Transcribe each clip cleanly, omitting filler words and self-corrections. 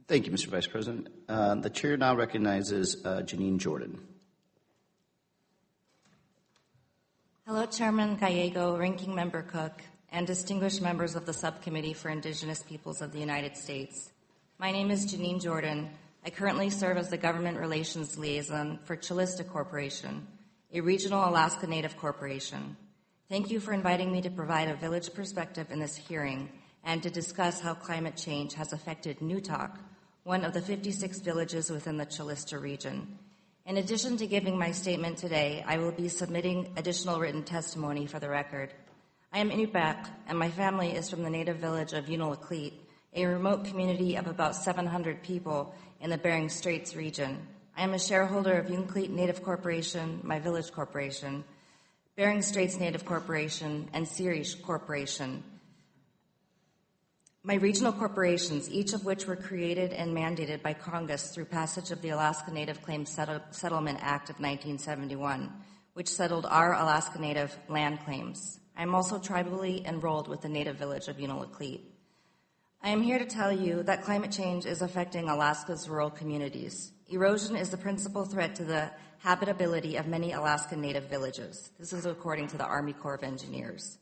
Thank you, Mr. Vice President. The chair now recognizes Jennine Jordan. Hello, Chairman Gallego, Ranking Member Cook, and distinguished members of the Subcommittee for Indigenous Peoples of the United States. My name is Jennine Jordan. I currently serve as the Government Relations Liaison for Calista Corporation, a regional Alaska Native corporation. Thank you for inviting me to provide a village perspective in this hearing and to discuss how climate change has affected Newtok, one of the 56 villages within the Calista region. In addition to giving my statement today, I will be submitting additional written testimony for the record. I am Inupiaq, and my family is from the native village of Unalakleet, a remote community of about 700 people in the Bering Straits region. I am a shareholder of Unalakleet Native Corporation, my village corporation, Bering Straits Native Corporation, and Sirish Corporation. My regional corporations, each of which were created and mandated by Congress through passage of the Alaska Native Claims Settlement Act of 1971, which settled our Alaska Native land claims. I am also tribally enrolled with the native village of Unalakleet. I am here to tell you that climate change is affecting Alaska's rural communities. Erosion is the principal threat to the habitability of many Alaska Native villages. This is according to the Army Corps of Engineers.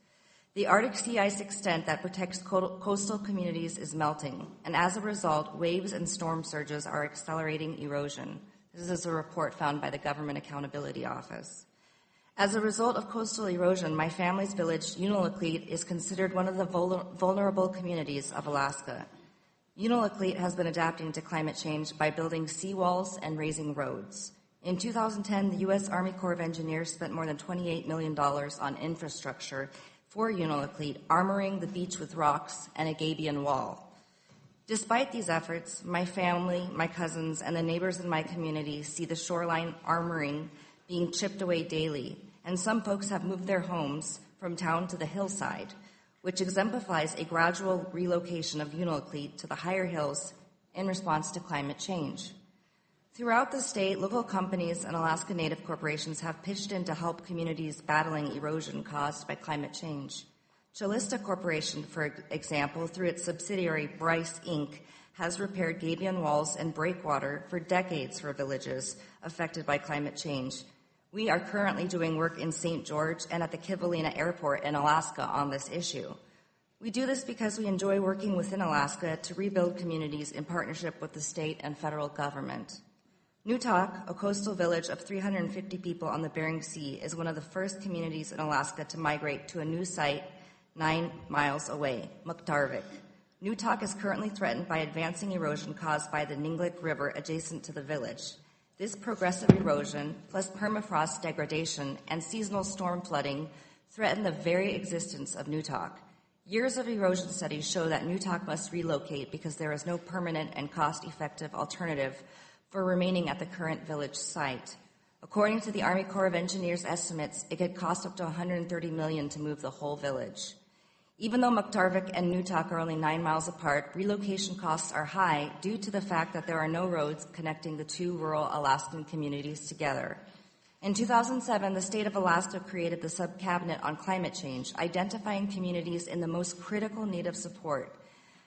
The Arctic sea ice extent that protects coastal communities is melting, and as a result, waves and storm surges are accelerating erosion. This is a report found by the Government Accountability Office. As a result of coastal erosion, my family's village, Unalakleet, is considered one of the vulnerable communities of Alaska. Unalakleet has been adapting to climate change by building seawalls and raising roads. In 2010, the U.S. Army Corps of Engineers spent more than $28 million on infrastructure for Unalakleet, armoring the beach with rocks and a gabion wall. Despite these efforts, my family, my cousins, and the neighbors in my community see the shoreline armoring being chipped away daily, and some folks have moved their homes from town to the hillside, which exemplifies a gradual relocation of Unalakleet to the higher hills in response to climate change. Throughout the state, local companies and Alaska Native corporations have pitched in to help communities battling erosion caused by climate change. Calista Corporation, for example, through its subsidiary Bryce Inc., has repaired gabion walls and breakwater for decades for villages affected by climate change. We are currently doing work in St. George and at the Kivalina Airport in Alaska on this issue. We do this because we enjoy working within Alaska to rebuild communities in partnership with the state and federal government. Newtok, a coastal village of 350 people on the Bering Sea, is one of the first communities in Alaska to migrate to a new site 9 miles away, Muktarvik. Newtok is currently threatened by advancing erosion caused by the Ninglik River adjacent to the village. This progressive erosion, plus permafrost degradation and seasonal storm flooding, threaten the very existence of Newtok. Years of erosion studies show that Newtok must relocate because there is no permanent and cost-effective alternative for remaining at the current village site. According to the Army Corps of Engineers estimates, it could cost up to $130 million to move the whole village. Even though Muktarvik and Newtok are only 9 miles apart, relocation costs are high due to the fact that there are no roads connecting the two rural Alaskan communities together. In 2007, the state of Alaska created the Subcabinet on Climate Change, identifying communities in the most critical need of support.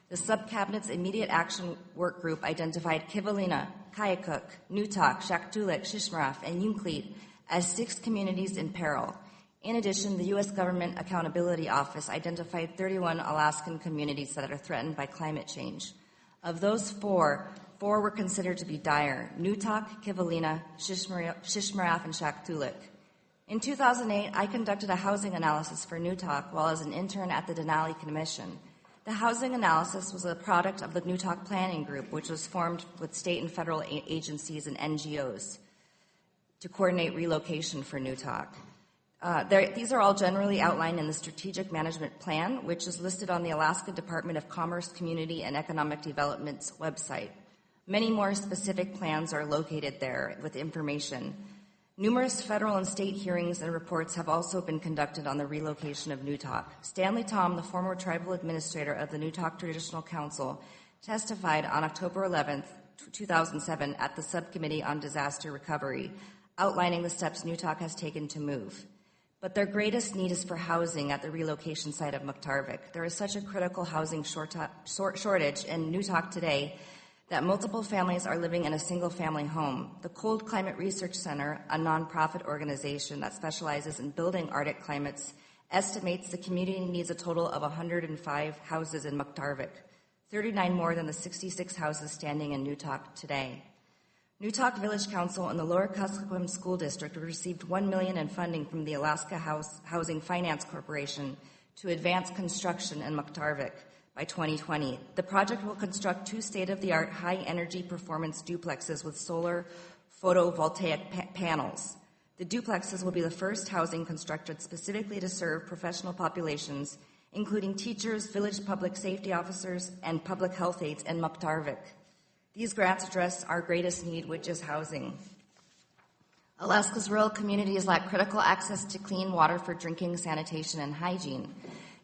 The Subcabinet's immediate action work group identified Kivalina, Kayakuk, Newtok, Shaktoolik, Shishmaref, and Unalakleet as 6 communities in peril. In addition, the U.S. Government Accountability Office identified 31 Alaskan communities that are threatened by climate change. Of those 4 were considered to be dire: Newtok, Kivalina, Shishmaref, and Shaktoolik. In 2008, I conducted a housing analysis for Newtok while as an intern at the Denali Commission. The housing analysis was a product of the Newtok Planning Group, which was formed with state and federal agencies and NGOs to coordinate relocation for Newtok. These are all generally outlined in the Strategic Management Plan, which is listed on the Alaska Department of Commerce, Community, and Economic Development's website. Many more specific plans are located there with information. Numerous federal and state hearings and reports have also been conducted on the relocation of Newtok. Stanley Tom, the former tribal administrator of the Newtok Traditional Council, testified on October 11, 2007 at the Subcommittee on Disaster Recovery, outlining the steps Newtok has taken to move. But their greatest need is for housing at the relocation site of Muktarvik. There is such a critical housing shortage in Newtok today that multiple families are living in a single-family home. The Cold Climate Research Center, a nonprofit organization that specializes in building Arctic climates, estimates the community needs a total of 105 houses in Muktarvik, 39 more than the 66 houses standing in Newtok today. Newtok Village Council and the Lower Kuskokwim School District received $1 million in funding from the Alaska Housing Finance Corporation to advance construction in Muktarvik by 2020. The project will construct 2 state-of-the-art high-energy performance duplexes with solar photovoltaic panels. The duplexes will be the first housing constructed specifically to serve professional populations, including teachers, village public safety officers, and public health aides in Muktarvik. These grants address our greatest need, which is housing. Alaska's rural communities lack critical access to clean water for drinking, sanitation, and hygiene.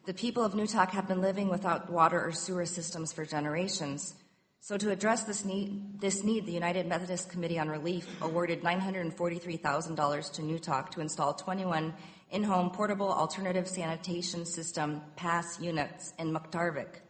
The people of Newtok have been living without water or sewer systems for generations. So to address this need, the United Methodist Committee on Relief awarded $943,000 to Newtok to install 21 in-home portable alternative sanitation system PASS units in Muktarvik,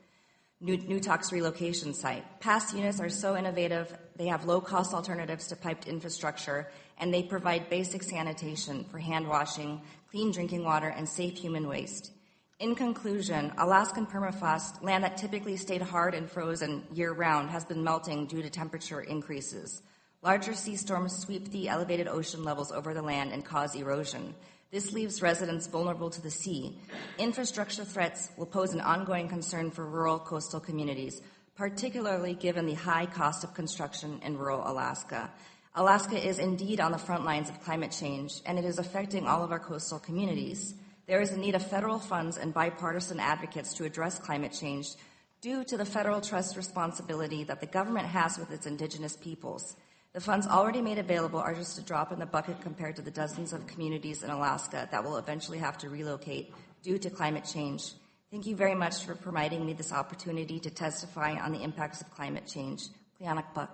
Newtok's relocation site. PASS units are so innovative, they have low-cost alternatives to piped infrastructure, and they provide basic sanitation for hand washing, clean drinking water, and safe human waste. In conclusion, Alaskan permafrost, land that typically stayed hard and frozen year-round, has been melting due to temperature increases. Larger sea storms sweep the elevated ocean levels over the land and cause erosion. This leaves residents vulnerable to the sea. Infrastructure threats will pose an ongoing concern for rural coastal communities, particularly given the high cost of construction in rural Alaska. Alaska is indeed on the front lines of climate change, and it is affecting all of our coastal communities. There is a need of federal funds and bipartisan advocates to address climate change due to the federal trust responsibility that the government has with its Indigenous peoples. The funds already made available are just a drop in the bucket compared to the dozens of communities in Alaska that will eventually have to relocate due to climate change. Thank you very much for providing me this opportunity to testify on the impacts of climate change. Quinault.